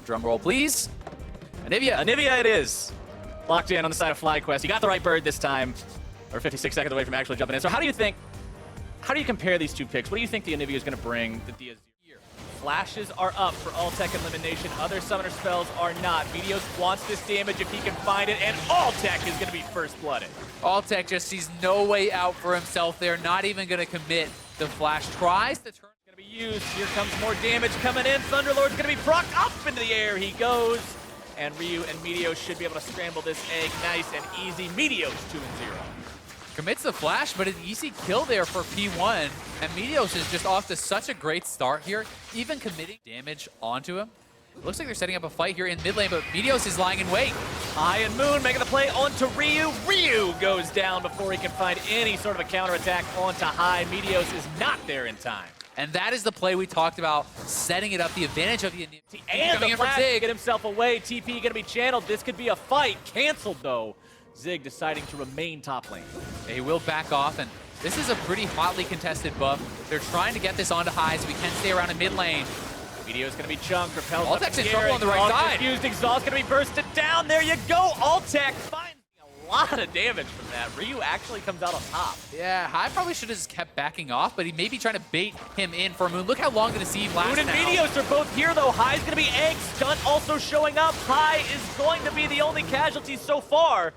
Drum roll, please. EnVyUs it is. Locked in on the side of FlyQuest. You got the right bird this time. Or 56 seconds away from actually jumping in. So how do you compare these two picks? What do you think the EnVyUs is going to bring that Diaz here? Flashes are up for All-Tech Elimination. Other summoner spells are not. EnVyUs wants this damage if he can find it, and All-Tech is going to be first-blooded. All-Tech just sees no way out for himself there, not even going to commit. The Flash tries to turn. Going to be used. Here comes more damage coming in. Thunderlord's going to be procced up into the air. He goes. And Ryu and Meteos should be able to scramble this egg nice and easy. Meteos 2-0. Commits the Flash, but an easy kill there for P1. And Meteos is just off to such a great start here, even committing damage onto him. Looks like they're setting up a fight here in mid lane, but Meteos is lying in wait. High and Moon making the play onto Ryu. Ryu goes down before he can find any sort of a counterattack onto High. Meteos is not there in time. And that is the play we talked about, setting it up, the advantage of the and the Flash to get himself away. TP going to be channeled. This could be a fight. Canceled, though. Zig deciding to remain top lane. He will back off, and this is a pretty hotly contested buff. They're trying to get this onto High so we can stay around in mid lane. Meteos going to be chunked. Repels All-Tech's in trouble on the right side. Confused. Exhaust going to be bursted down. There you go. All-Tech finds a lot of damage from that. Ryu actually comes out on top. Yeah, High probably should have just kept backing off, but he may be trying to bait him in for Moon. Look how long the deceive lasts. Moon and now. Meteos are both here, though. High's going to be egg. Stunt also showing up. High is going to be the only casualty so far.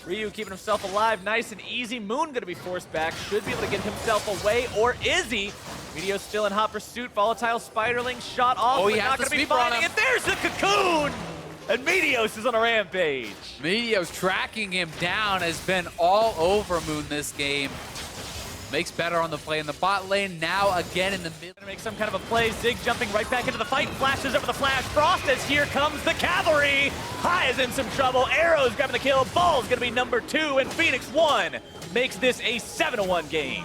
Ryu keeping himself alive, nice and easy. Moon going to be forced back, should be able to get himself away, or is he? Meteos still in hot pursuit. Volatile Spiderling shot off, but not going to be finding it. There's the cocoon! And Meteos is on a rampage. Meteos tracking him down has been all over Moon this game. Makes better on the play in the bot lane, now again in the mid. Gonna make some kind of a play. Zig jumping right back into the fight, flashes over the Flash. Frost as here comes the cavalry. High is in some trouble. Arrows grabbing the kill. Ball's gonna be number 2, and Phoenix 1 makes this a 7-1 game.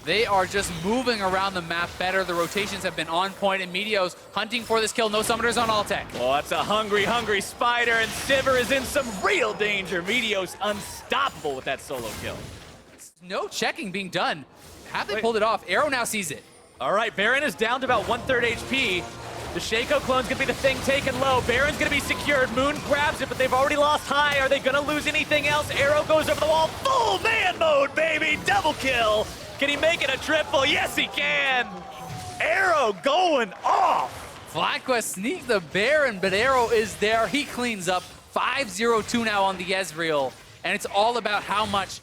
They are just moving around the map better. The rotations have been on point, and Meteos hunting for this kill. No summoners on All-Tech. Oh, that's a hungry, hungry Spider, and Sivir is in some real danger. Meteos unstoppable with that solo kill. No checking being done. Have they pulled it off? Arrow now sees it. All right, Baron is down to about 1/3 HP. The Shaco clone's gonna be the thing taken low. Baron's gonna be secured. Moon grabs it, but they've already lost High. Are they gonna lose anything else? Arrow goes over the wall. Full man mode, baby! Double kill! Can he make it a triple? Yes, he can! Arrow going off! FlyQuest sneaked the Baron, but Arrow is there. He cleans up. 5-0-2 now on the Ezreal. And it's all about how much.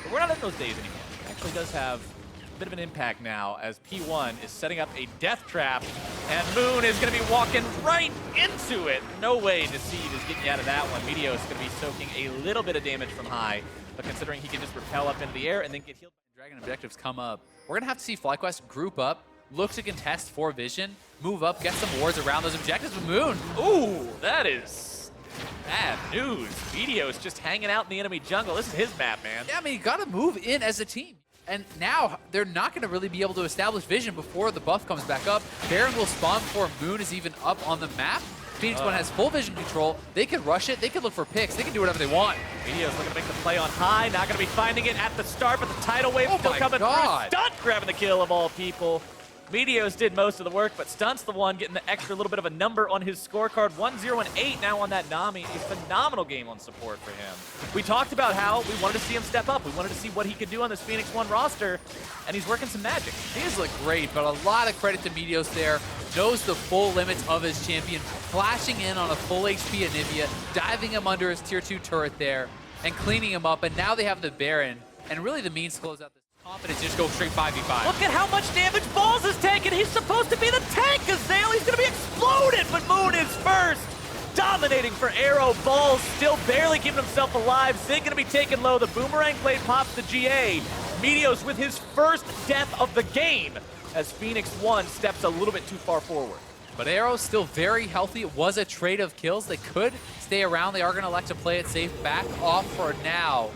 But we're not in those days anymore. It actually does have a bit of an impact now as P1 is setting up a death trap, and Moon is going to be walking right into it. No way Deceive is getting you out of that one. Meteos is going to be soaking a little bit of damage from High, but considering he can just repel up into the air and then get healed. Dragon objectives come up. We're going to have to see FlyQuest group up, look to contest for vision, move up, get some wards around those objectives with Moon. Ooh, that is bad news. Meteos just hanging out in the enemy jungle. This is his map, man. Yeah, I mean, you got to move in as a team. And now they're not going to really be able to establish vision before the buff comes back up. Baron will spawn before Moon is even up on the map. Phoenix 1 has full vision control. They could rush it. They could look for picks. They can do whatever they want. Meteos looking to make the play on High. Not going to be finding it at the start, but the tidal wave still coming through. Stunt grabbing the kill of all people. Meteos did most of the work, but Stunt's the one getting the extra little bit of a number on his scorecard. 1-0-8 now on that Nami. A phenomenal game on support for him. We talked about how we wanted to see him step up. We wanted to see what he could do on this Phoenix 1 roster, and he's working some magic. He has looked great, but a lot of credit to Meteos there. Knows the full limits of his champion, flashing in on a full HP EnVyUs, diving him under his tier 2 turret there, and cleaning him up. And now they have the Baron, and really the means to close out this confidence, just go straight 5v5. Look at how much damage Balls is taking. He's supposed to be the tank, Azale. He's going to be exploded, but Moon is first. Dominating for Arrow. Balls still barely keeping himself alive. Zig going to be taken low. The Boomerang blade pops the GA. Meteos with his first death of the game as Phoenix 1 steps a little bit too far forward. But Arrow's still very healthy. It was a trade of kills. They could stay around. They are going to elect to play it safe. Back off for now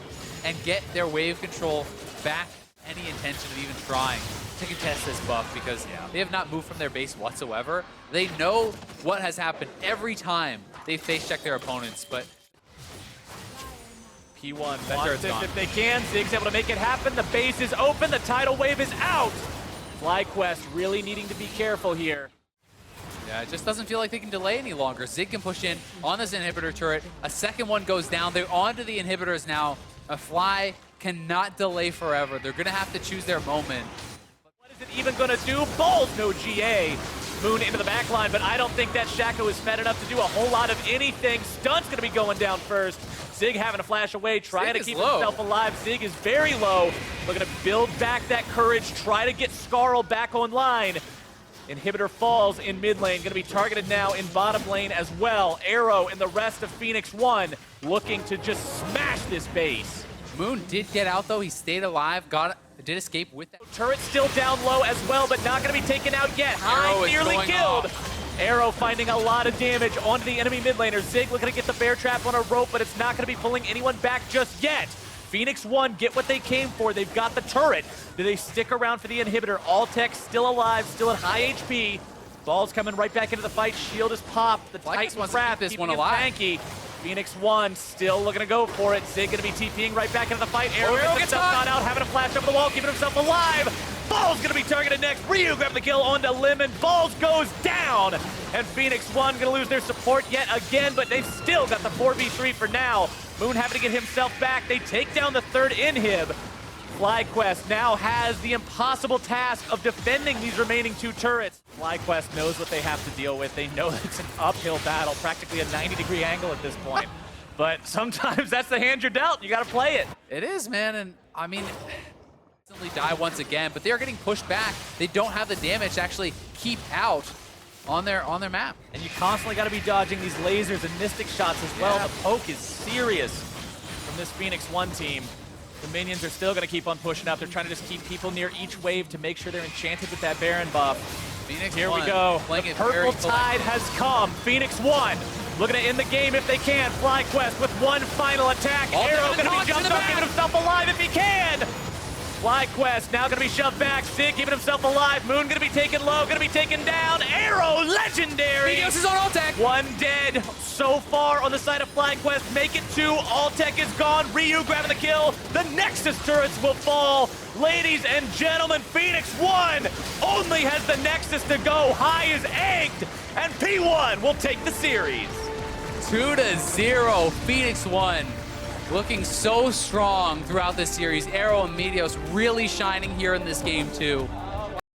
and get their wave control back. Any intention of even trying to contest this buff because they have not moved from their base whatsoever. They know what has happened every time they face check their opponents, but P1 wants it if they can. Zig's able to make it happen. The base is open. The tidal wave is out. FlyQuest really needing to be careful here. Yeah, it just doesn't feel like they can delay any longer. Zig can push in on this inhibitor turret. A second one goes down. They're onto the inhibitors now. A Fly cannot delay forever. They're going to have to choose their moment. What is it even going to do? Balls, no GA. Moon into the back line, but I don't think that Shaco is fed enough to do a whole lot of anything. Stun's going to be going down first. Zig having to flash away, trying to keep himself alive. Zig is very low. Looking to build back that courage, try to get Scarl back online. Inhibitor falls in mid lane, going to be targeted now in bottom lane as well. Arrow and the rest of Phoenix 1 looking to just smash this base. Moon did get out though, he stayed alive, did escape with that. Turret still down low as well, but not going to be taken out yet. High nearly killed. Arrow finding a lot of damage onto the enemy mid laner. Zig looking to get the bear trap on a rope, but it's not going to be pulling anyone back just yet. Phoenix 1 get what they came for. They've got the turret. Do they stick around for the inhibitor? Alltech still alive, still at high HP. Ball's coming right back into the fight. Shield is popped. The Titan Craft this one alive. Tanky. Phoenix 1 still looking to go for it. Zig going to be TPing right back into the fight. Arrow gets himself caught out, having a flash over the wall, keeping himself alive. Ball's going to be targeted next. Ryu grabbing the kill onto Lemon. Balls goes down. And Phoenix 1 going to lose their support yet again, but they've still got the 4v3 for now. Moon having to get himself back. They take down the third inhib. FlyQuest now has the impossible task of defending these remaining two turrets. FlyQuest knows what they have to deal with. They know it's an uphill battle, practically a 90-degree angle at this point. But sometimes that's the hand you're dealt. You got to play it. It is, man, and I mean, instantly die once again, but they are getting pushed back. They don't have the damage to actually keep out on their map. And you constantly got to be dodging these lasers and mystic shots as well. Yeah. The poke is serious from this Phoenix 1 team. The minions are still going to keep on pushing up. They're trying to just keep people near each wave to make sure they're enchanted with that Baron buff. Phoenix Here 1, we go. The purple tide has come. Phoenix 1 looking to end the game if they can. FlyQuest with one final attack. Arrow going to be jumped up, keeping himself alive if he can. FlyQuest now going to be shoved back. Zig keeping himself alive. Moon going to be taken low, going to be taken down. Arrow, legendary. EnVyUs is on Alltech. One dead so far on the side of FlyQuest. Make it two. Alltech is gone. Ryu grabbing the kill. The Nexus turrets will fall. Ladies and gentlemen, Phoenix 1 only has the Nexus to go. High is egged, and P1 will take the series. 2-0, Phoenix 1. Looking so strong throughout this series. Arrow and Meteos really shining here in this game too.